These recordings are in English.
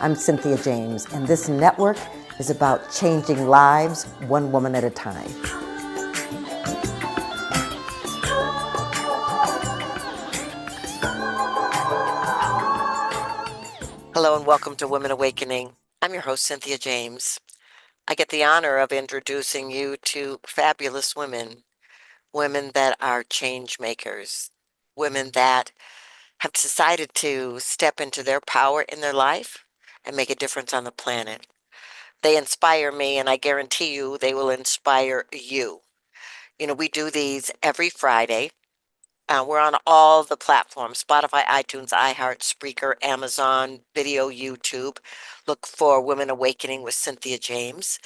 I'm Cynthia James, and this network is about changing lives one woman at a time. Hello and welcome to Women Awakening. I'm your host, Cynthia James. I get the honor of introducing you to fabulous women, women that are change makers, women that have decided to step into their power in their life and make a difference on the planet. They inspire me, and I guarantee you they will inspire you. You know, we do these every Friday. We're on all the platforms: Spotify, iTunes, iHeart, Spreaker, Amazon, Video, YouTube. Look for Women Awakening with Cynthia James.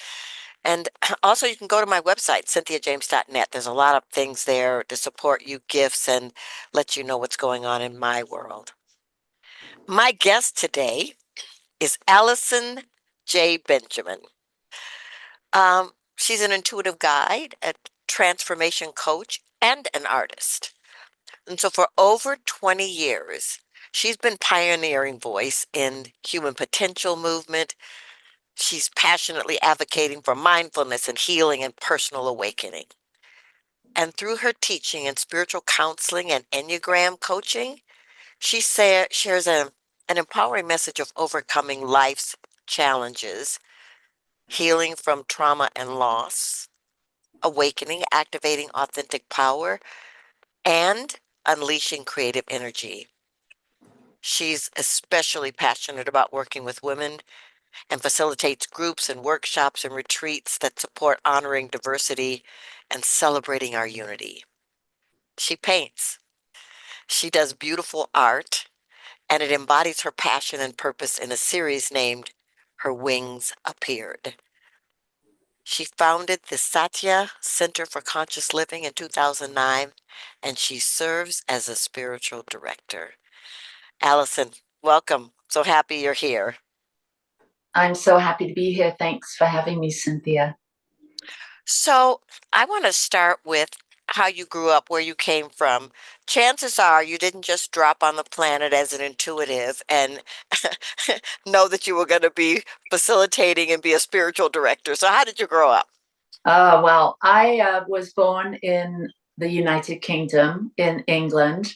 And also, you can go to my website, cynthiajames.net. There's a lot of things there to support you, gifts, and let you know what's going on in my world. My guest today is Allison J. Benjamin. She's an intuitive guide, a transformation coach, and an artist. And so for over 20 years, she's been pioneering voice in human potential movement. She's passionately advocating for mindfulness and healing and personal awakening. And through her teaching in spiritual counseling and Enneagram coaching, she shares an empowering message of overcoming life's challenges, healing from trauma and loss, awakening, activating authentic power, and unleashing creative energy. She's especially passionate about working with women and facilitates groups and workshops and retreats that support honoring diversity and celebrating our unity. She paints. She does beautiful art, and it embodies her passion and purpose in a series named Her Wings Appeared. She founded the Satya Center for Conscious Living in 2009, and she serves as a spiritual director. Allison, welcome. So happy you're here. I'm so happy to be here. Thanks for having me, Cynthia. So I want to start with how you grew up, where you came from. Chances are you didn't just drop on the planet as an intuitive and know that you were going to be facilitating and be a spiritual director. So how did you grow up? Well, I was born in the United Kingdom in England,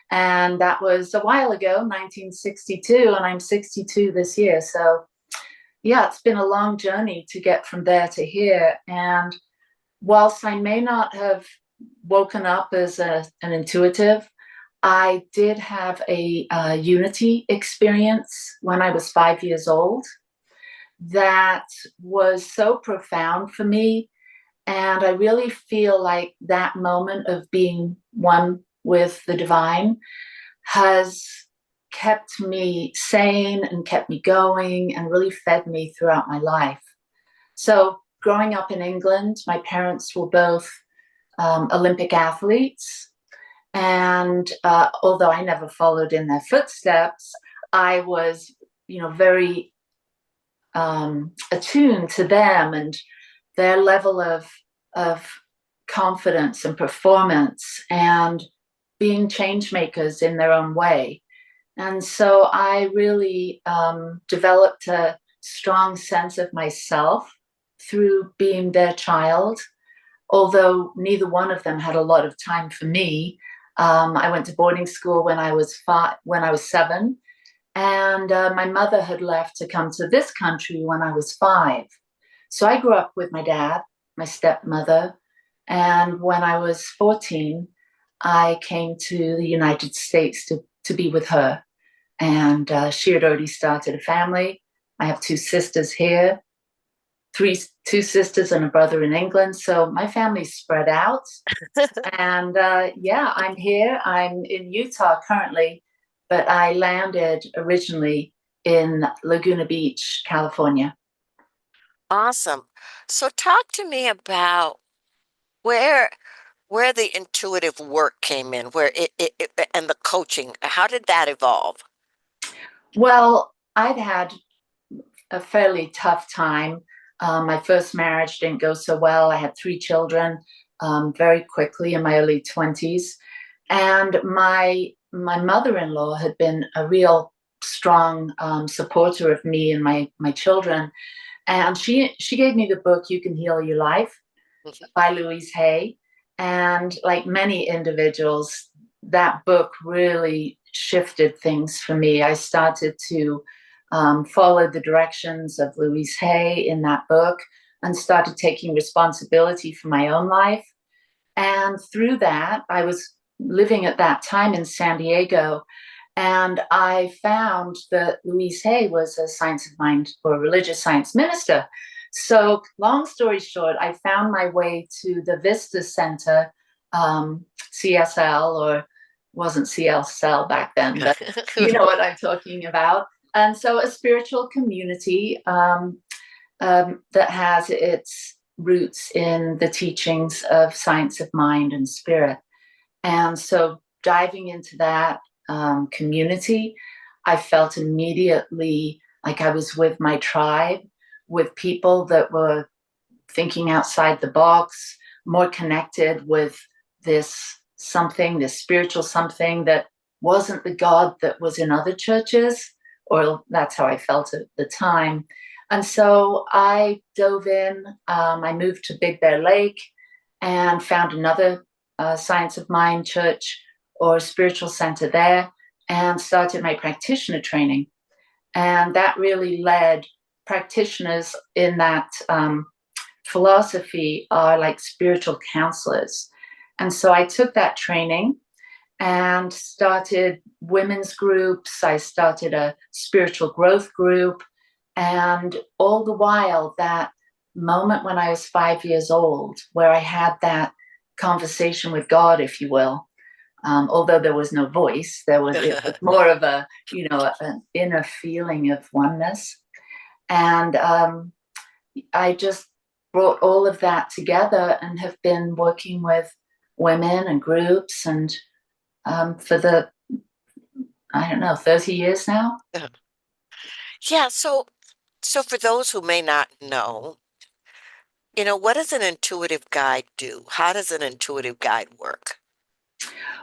and that was a while ago, 1962, and I'm 62 this year. So, yeah, it's been a long journey to get from there to here. And whilst I may not have woken up as an intuitive, I did have a unity experience when I was 5 years old that was so profound for me. And I really feel like that moment of being one with the divine has kept me sane and kept me going and really fed me throughout my life. So growing up in England, my parents were both Olympic athletes. And although I never followed in their footsteps, I was, very attuned to them and their level of confidence and performance and being change makers in their own way. And so I really developed a strong sense of myself through being their child. Although neither one of them had a lot of time for me. I went to boarding school when I was 7, and my mother had left to come to this country when I was 5. So I grew up with my dad, my stepmother, and when I was 14, I came to the United States to be with her. And she had already started a family. I have 2 sisters here, 2 sisters and a brother in England. So my family's spread out. And I'm here. I'm in Utah currently, but I landed originally in Laguna Beach, California. Awesome. So talk to me about where the intuitive work came in, where it and the coaching. How did that evolve? Well, I'd had a fairly tough time. My first marriage didn't go so well. I had 3 children very quickly in my early 20s. And my mother-in-law had been a real strong supporter of me and my children. And she gave me the book "You Can Heal Your Life" Mhm. by Louise Hay. And like many individuals, that book really shifted things for me. I started to follow the directions of Louise Hay in that book and started taking responsibility for my own life. And through that, I was living at that time in San Diego. And I found that Louise Hay was a science of mind or religious science minister. So, long story short, I found my way to the Vista Center, CSL, or wasn't CSL back then, but you know what I'm talking about. And so, a spiritual community that has its roots in the teachings of science of mind and spirit. And so diving into that community, I felt immediately like I was with my tribe, with people that were thinking outside the box, more connected with this something, this spiritual something that wasn't the God that was in other churches, or that's how I felt at the time. And so I dove in. I moved to Big Bear Lake and found another Science of Mind church or spiritual center there and started my practitioner training. And that really led practitioners in that philosophy are like spiritual counselors. And so I took that training and started women's groups. I started a spiritual growth group. And all the while, that moment when I was 5 years old, where I had that conversation with God, if you will, although there was no voice, it was more of a, an inner feeling of oneness. And I just brought all of that together and have been working with women and groups and for the, I don't know, 30 years now. Yeah, so for those who may not know, what does an intuitive guide do? How does an intuitive guide work?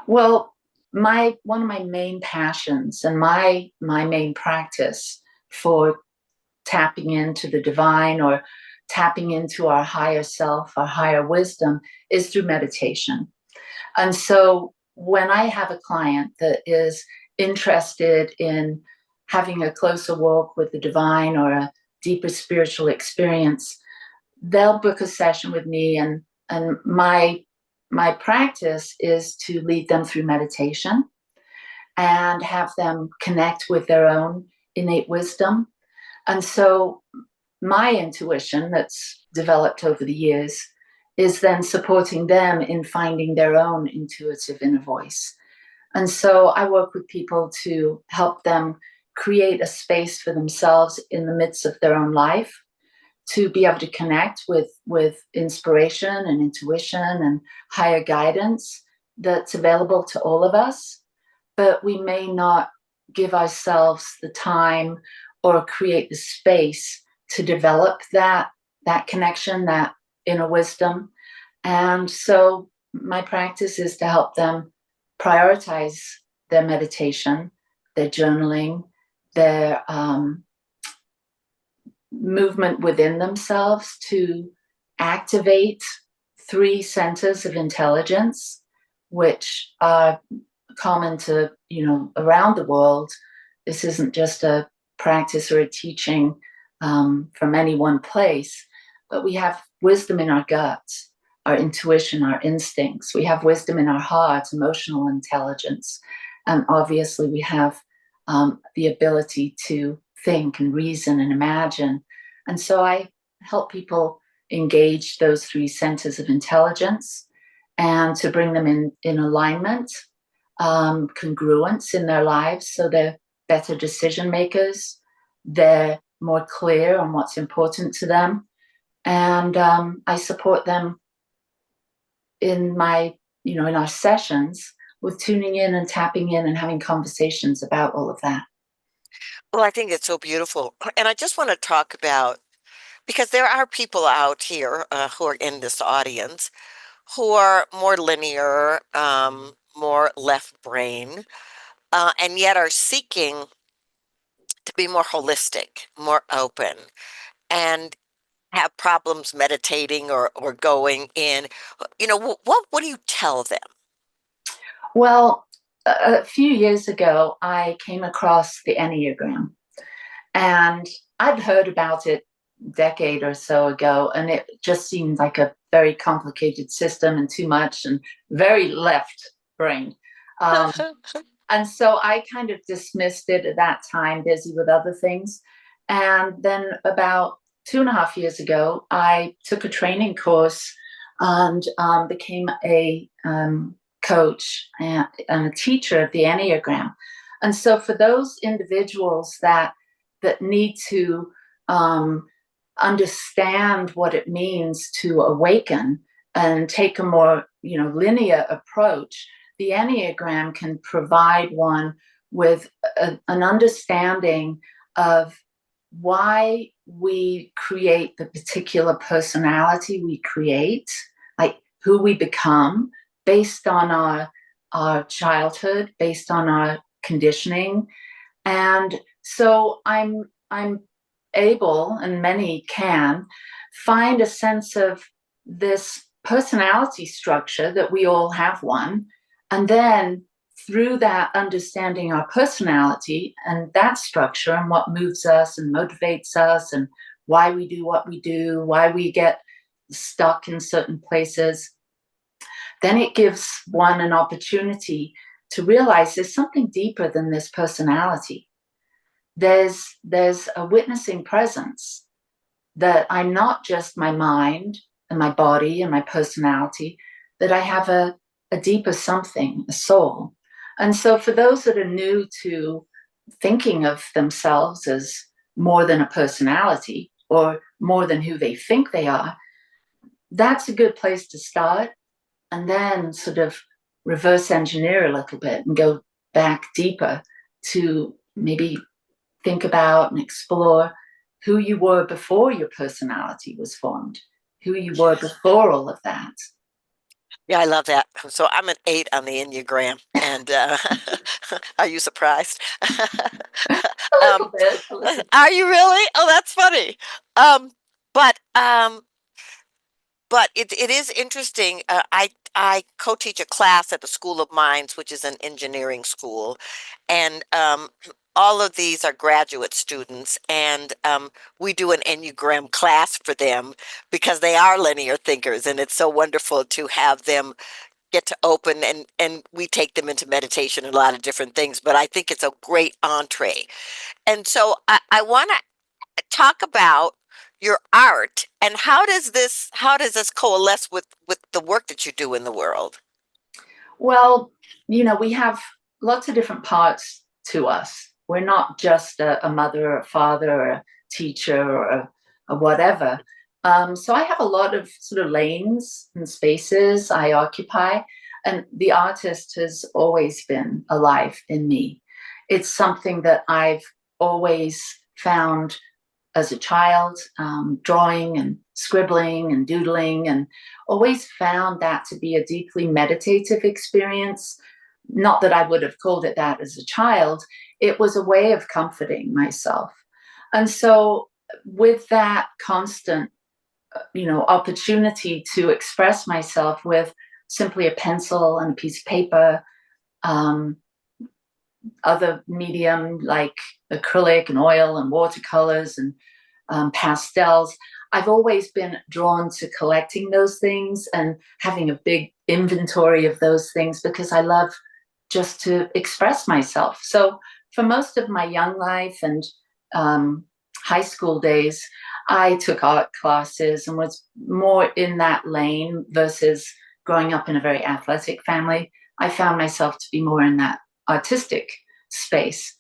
Well, my one of my main passions and my main practice for tapping into the divine or tapping into our higher self, our higher wisdom is through meditation. And so when I have a client that is interested in having a closer walk with the divine or a deeper spiritual experience, they'll book a session with me, and my practice is to lead them through meditation and have them connect with their own innate wisdom. And so my intuition that's developed over the years is then supporting them in finding their own intuitive inner voice. And so I work with people to help them create a space for themselves in the midst of their own life to be able to connect with inspiration and intuition and higher guidance that's available to all of us, but we may not give ourselves the time or create the space to develop that connection, that inner wisdom. And so my practice is to help them prioritize their meditation, their journaling, their movement within themselves to activate three centers of intelligence, which are common to, around the world. This isn't just a practice or a teaching from any one place, but we have wisdom in our guts, our intuition, our instincts. We have wisdom in our hearts, emotional intelligence. And obviously, we have the ability to think and reason and imagine. And so I help people engage those three centers of intelligence and to bring them in alignment, congruence in their lives so they're better decision makers, they're more clear on what's important to them. And I support them in in our sessions with tuning in and tapping in and having conversations about all of that. Well, I think it's so beautiful. And I just want to talk about because there are people out here who are in this audience who are more linear, more left brain, and yet are seeking to be more holistic, more open, and have problems meditating or going in, what do you tell them? Well, a few years ago, I came across the Enneagram, and I'd heard about it a decade or so ago, and it just seemed like a very complicated system and too much and very left brain. Um, and so I kind of dismissed it at that time, busy with other things. And then about 2.5 years ago, I took a training course and became a coach and a teacher of the Enneagram. And so for those individuals that need to um, understand what it means to awaken and take a more linear approach, the Enneagram can provide one with an understanding of why we create the particular personality we create, like who we become based on our childhood, based on our conditioning. And so I'm able, and many can, find a sense of this personality structure that we all have one. And then through that understanding our personality and that structure and what moves us and motivates us and why we do what we do, why we get stuck in certain places, then it gives one an opportunity to realize there's something deeper than this personality. There's a witnessing presence, that I'm not just my mind and my body and my personality, that I have a deeper something, a soul. And so for those that are new to thinking of themselves as more than a personality or more than who they think they are, that's a good place to start, and then sort of reverse engineer a little bit and go back deeper to maybe think about and explore who you were before your personality was formed, who you were before all of that. Yeah, I love that. So I'm an 8 on the Enneagram, and are you surprised? A Um, little bit, a little. are you really? Oh, that's funny. Um, but it is interesting. I co-teach a class at the School of Mines, which is an engineering school, and all of these are graduate students, and we do an Enneagram class for them because they are linear thinkers, and it's so wonderful to have them get to open, and we take them into meditation and a lot of different things. But I think it's a great entree, and so I want to talk about your art and how does this coalesce with the work that you do in the world? Well, we have lots of different parts to us. We're not just a mother or a father or a teacher or a whatever. So I have a lot of sort of lanes and spaces I occupy, and the artist has always been alive in me. It's something that I've always found as a child, drawing and scribbling and doodling, and always found that to be a deeply meditative experience. Not that I would have called it that as a child, it was a way of comforting myself. And so, with that constant, opportunity to express myself with simply a pencil and a piece of paper, um, other medium like acrylic and oil and watercolors and pastels. I've always been drawn to collecting those things and having a big inventory of those things because I love just to express myself. So for most of my young life and um, high school days, I took art classes and was more in that lane versus growing up in a very athletic family. I found myself to be more in that artistic space.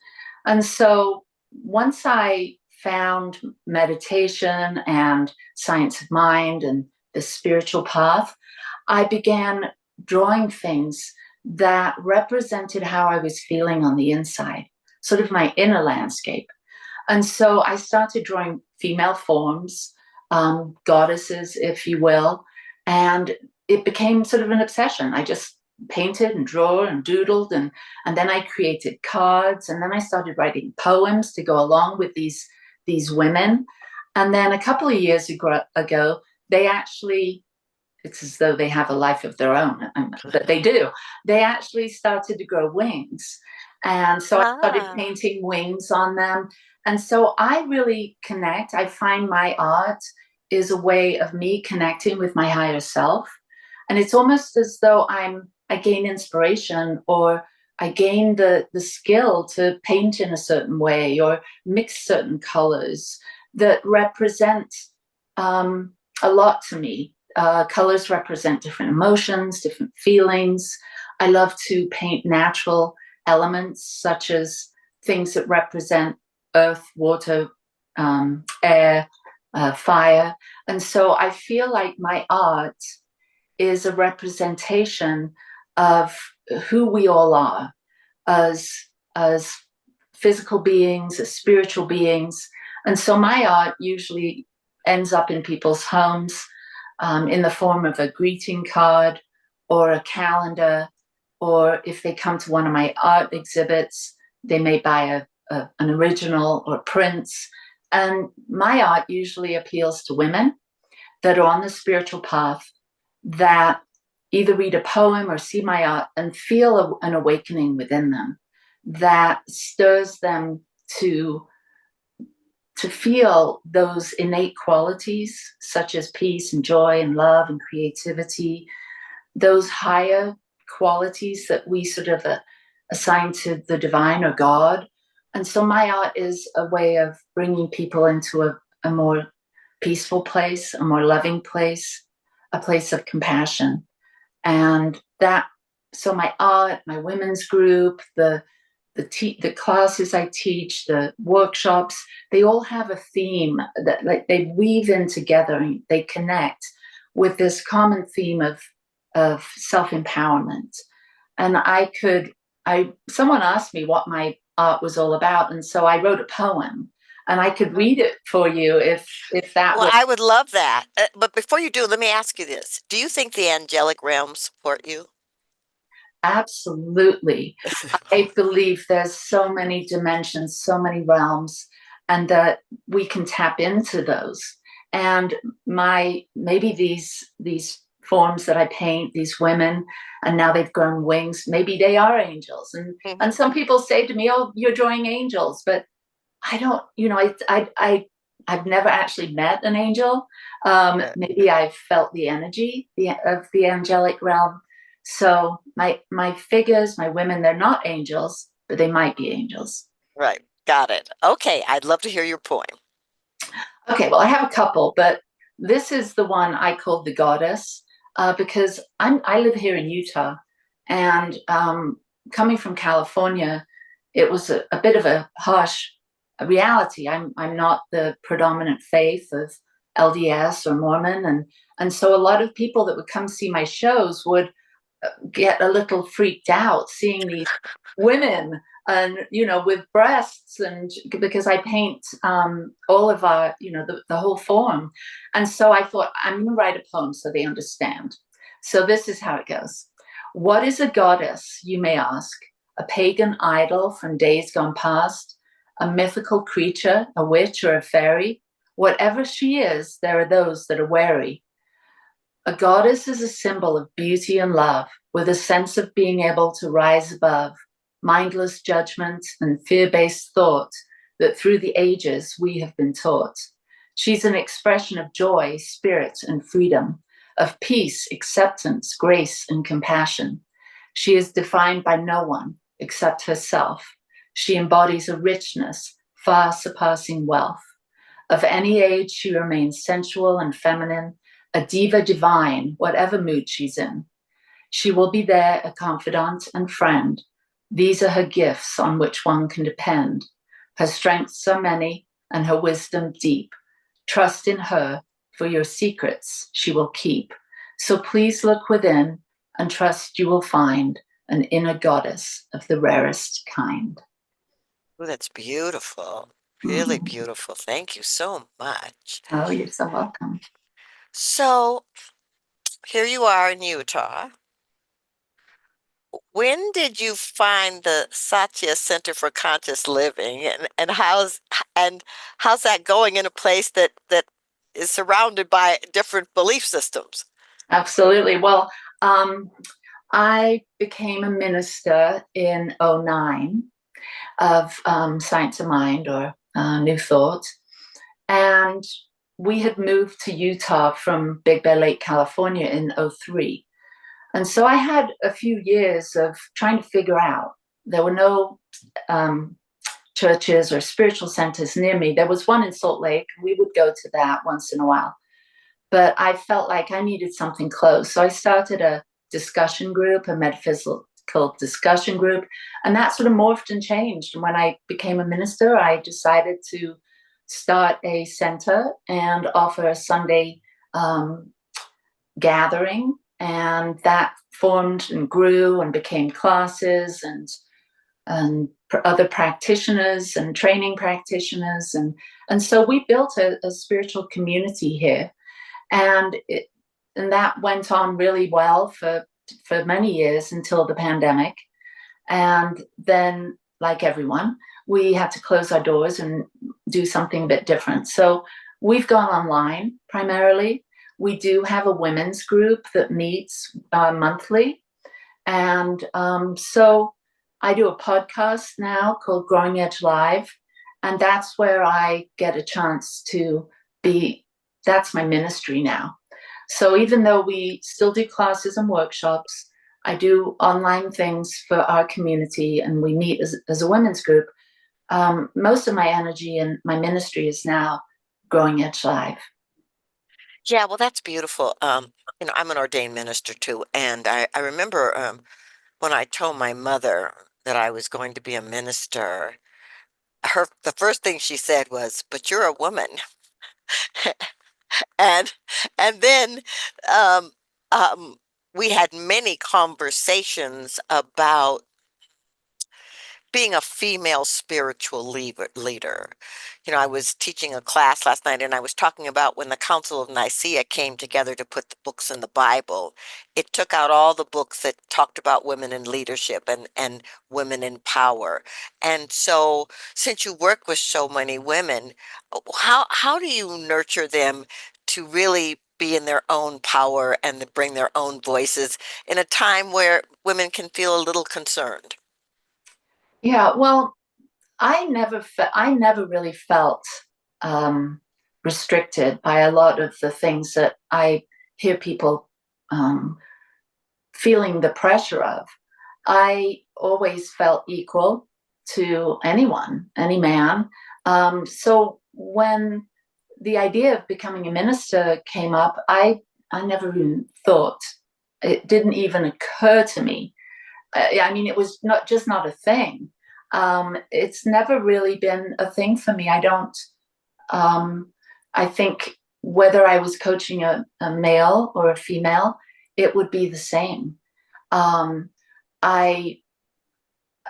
And so once I found meditation and science of mind and the spiritual path, I began drawing things that represented how I was feeling on the inside, sort of my inner landscape. And so I started drawing female forms, goddesses, if you will, and it became sort of an obsession. I just painted and draw and doodled, and then I created cards, and then I started writing poems to go along with these women. And then a couple of years ago, they actually, it's as though they have a life of their own, but they do. They actually started to grow wings. And so I started Ah, painting wings on them. And so I really connect. I find my art is a way of me connecting with my higher self. And it's almost as though I gain inspiration, or I gain the skill to paint in a certain way or mix certain colors that represent um, a lot to me. Colors represent different emotions, different feelings. I love to paint natural elements, such as things that represent earth, water, air, fire. And so I feel like my art is a representation of who we all are as as physical beings, as spiritual beings. And so my art usually ends up in people's homes, in the form of a greeting card or a calendar, or if they come to one of my art exhibits, they may buy an original or prints. And my art usually appeals to women that are on the spiritual path, that either read a poem or see my art and feel an awakening within them that stirs them to feel those innate qualities such as peace and joy and love and creativity, those higher qualities that we sort of assign to the divine or God. And so my art is a way of bringing people into a more peaceful place, a more loving place, a place of compassion. And that, so my art, my women's group, the classes I teach, the workshops, they all have a theme that, like, they weave in together and they connect with this common theme of self empowerment. And I someone asked me what my art was all about, and so I wrote a poem, and I could read it for you if that well, would. I would love that. But before you do, let me ask you this. Do you think the angelic realms support you? Absolutely. I believe there's so many dimensions, so many realms, and that we can tap into those. And my maybe these forms that I paint, these women, and now they've grown wings, maybe they are angels. And Hmm. some people say to me, "Oh, you're drawing angels," but I don't, I've never actually met an angel. Maybe I've felt the energy of the angelic realm. So my figures, my women, they're not angels, but they might be angels. Right. Got it. Okay. I'd love to hear your poem. Okay, well, I have a couple, but this is the one I called the goddess, because I live here in Utah, and coming from California, it was a bit of a harsh reality. I'm not the predominant faith of LDS or Mormon, and so a lot of people that would come see my shows would get a little freaked out seeing these women, and with breasts, and because I paint all of our, the whole form. And so I thought, I'm going to write a poem so they understand. So this is how it goes. What is a goddess, you may ask? A pagan idol from days gone past, a mythical creature, a witch or a fairy? Whatever she is, there are those that are wary. A goddess is a symbol of beauty and love, with a sense of being able to rise above mindless judgment and fear based thought that through the ages we have been taught. She's an expression of joy, spirit, and freedom, of peace, acceptance, grace, and compassion. She is defined by no one except herself. She embodies a richness far surpassing wealth. Of any age, she remains sensual and feminine, a diva divine, whatever mood she's in. She will be there, a confidant and friend. These are her gifts on which one can depend. Her strengths are many and her wisdom deep. Trust in her, for your secrets she will keep. So please look within and trust you will find an inner goddess of the rarest kind. Oh, that's beautiful. Really Mhm. beautiful. Thank you so much. Oh, you're so welcome. So here you are in Utah. When did you find the Satya Center for Conscious Living, and how's that going in a place that is surrounded by different belief systems? Absolutely. Well, um, I became a minister in '09 of Science of Mind or New Thought. And we had moved to Utah from Big Bear Lake, California in '03. And so I had a few years of trying to figure out. There were no um, churches or spiritual centers near me. There was one in Salt Lake. We would go to that once in a while. But I felt like I needed something close. So I started a discussion group, a metaphysical discussion group, and that sort of morphed and changed. And when I became a minister, I decided to start a center and offer a Sunday um, gathering. And that formed and grew and became classes and other practitioners and training practitioners. And so we built a spiritual community here and that went on really well for many years until the pandemic. And then, like everyone, we had to close our doors and do something a bit different. So we've gone online primarily. We do have a women's group that meets monthly, and so I do a podcast now called Growing Edge Live, and that's where I get a chance to be. That's my ministry now. So even though we still do classes and workshops, I do online things for our community and we meet as a women's group. Most of my energy and my ministry is now Growing Edge Live. Yeah, well, that's beautiful. I'm an ordained minister too, and I remember when I told my mother that I was going to be a minister, the first thing she said was, "But you're a woman." And and then um, um, we had many conversations about being a female spiritual leader. I was teaching a class last night and I was talking about when the Council of Nicaea came together to put the books in the Bible, it took out all the books that talked about women in leadership and women in power. And so, since you work with so many women, how do you nurture them to really be in their own power and to bring their own voices in a time where women can feel a little concerned? Yeah, well, I never really felt um, restricted by a lot of the things that I hear people um, feeling the pressure of. I always felt equal to anyone, any man. So when the idea of becoming a minister came up, I never even thought. It didn't even occur to me. I mean, it was not a thing. It's never really been a thing for me. I don't. Um, I think whether I was coaching a male or a female, it would be the same. Um, I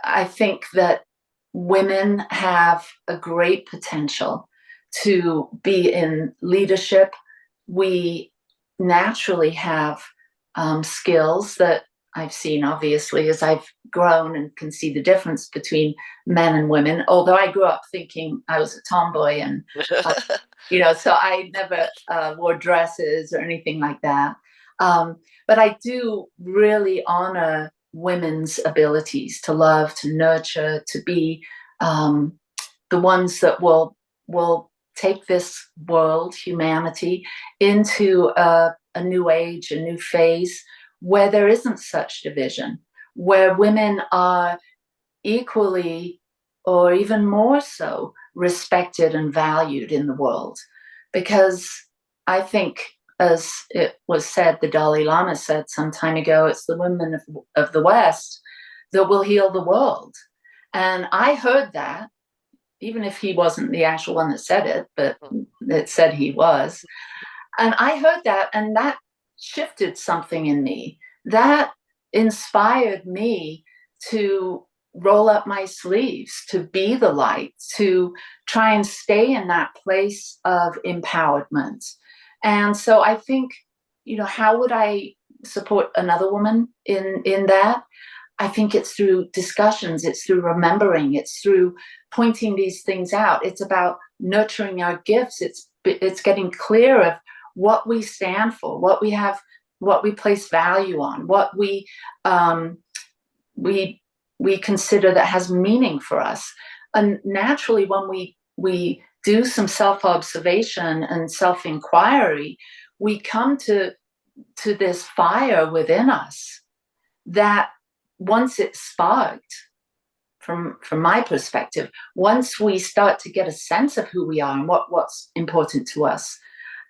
I think that women have a great potential to be in leadership. We naturally have skills that I've seen, obviously, as I've grown and can see the difference between men and women. Although I grew up thinking I was a tomboy and uh, so I never wore dresses or anything like that. But I do really honor women's abilities to love, to nurture, to be um, the ones that will take this world, humanity, into a new age, a new phase where there isn't such division, where women are equally or even more so respected and valued in the world. Because I think, as it was said, the Dalai Lama said some time ago, it's the women of the West that will heal the world. And I heard that, even if he wasn't the actual one that said it, but it said he was. And I heard that, and that shifted something in me. That inspired me to roll up my sleeves, to be the light, to try and stay in that place of empowerment. And so I think, how would I support another woman in that? I think it's through discussions, it's through remembering, it's through pointing these things out. It's about nurturing our gifts. It's getting clear of what we stand for, what we have, what we place value on, what we we consider that has meaning for us. And naturally, when we do some self observation and self inquiry, we come to this fire within us that once it's sparked, from my perspective, once we start to get a sense of who we are and what's important to us,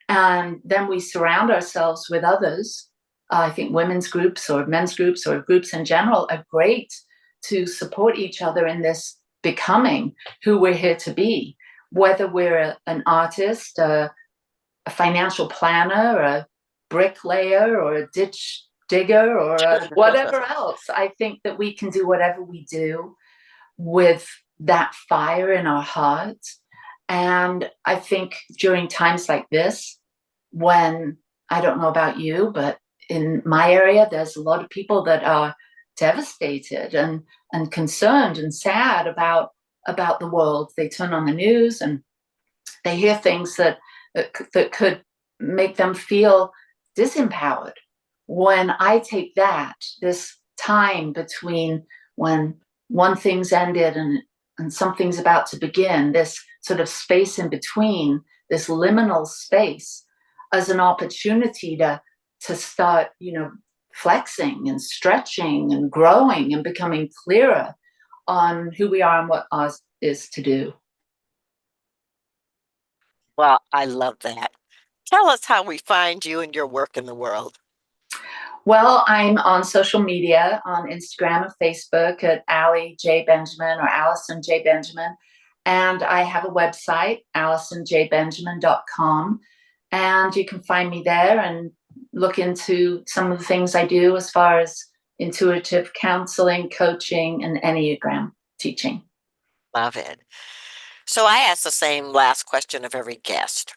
and then we surround ourselves with others. I think women's groups or men's groups or groups in general are great to support each other in this becoming who we're here to be, whether we're an artist, a financial planner, a bricklayer, or a ditch digger, or whatever else. I think that we can do whatever we do with that fire in our hearts. And I think during times like this, when I don't know about you, but in my area, there's a lot of people that are devastated and concerned and sad about the world. They turn on the news and they hear things that could make them feel disempowered. When I take that, this time between when one thing's ended and something's about to begin, this sort of space in between, this liminal space, as an opportunity to start, flexing and stretching and growing and becoming clearer on who we are and what ours is to do. Well, I love that. Tell us how we find you and your work in the world. Well, I'm on social media on Instagram and Facebook at Allie J. Benjamin or Allison J. Benjamin. And I have a website, AllisonJBenjamin.com. And you can find me there and look into some of the things I do as far as intuitive counseling, coaching, and Enneagram teaching. Love it. So I ask the same last question of every guest.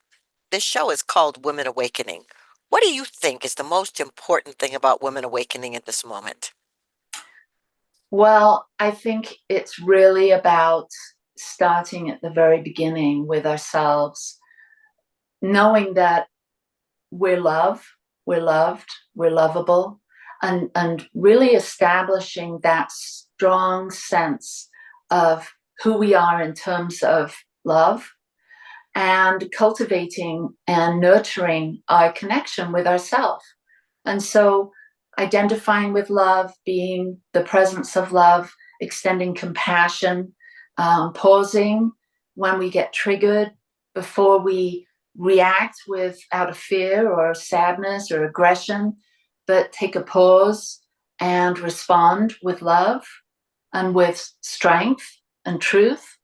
This show is called Women Awakening. What do you think is the most important thing about women awakening at this moment? Well, I think it's really about starting at the very beginning with ourselves, knowing that we're loved, we're lovable, and really establishing that strong sense of who we are in terms of love and cultivating and nurturing our connection with ourselves. And so identifying with love, being the presence of love, extending compassion, pausing when we get triggered before we react with out of fear or sadness or aggression, but take a pause and respond with love and with strength and truth.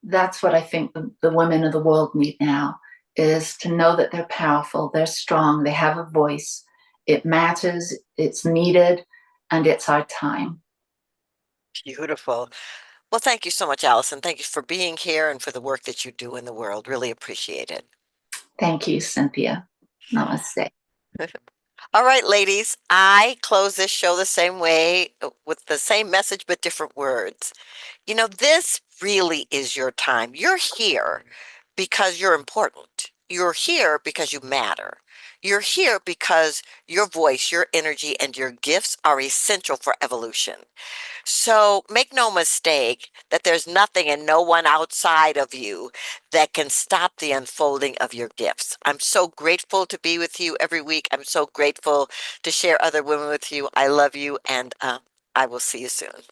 That's what I think the women of the world need now, is to know that they're powerful, they're strong, they have a voice. It matters, it's needed, and it's our time. Beautiful. Well, thank you so much, Allison. Thank you for being here and for the work that you do in the world. Really appreciate it. Thank you, Cynthia. Namaste. All right, ladies, I close this show the same way with the same message but different words. This really is your time. You're here because you're important. You're here because you matter. You're here because your voice, your energy, and your gifts are essential for evolution. So make no mistake that there's nothing and no one outside of you that can stop the unfolding of your gifts. I'm so grateful to be with you every week. I'm so grateful to share other women with you. I love you, and I will see you soon.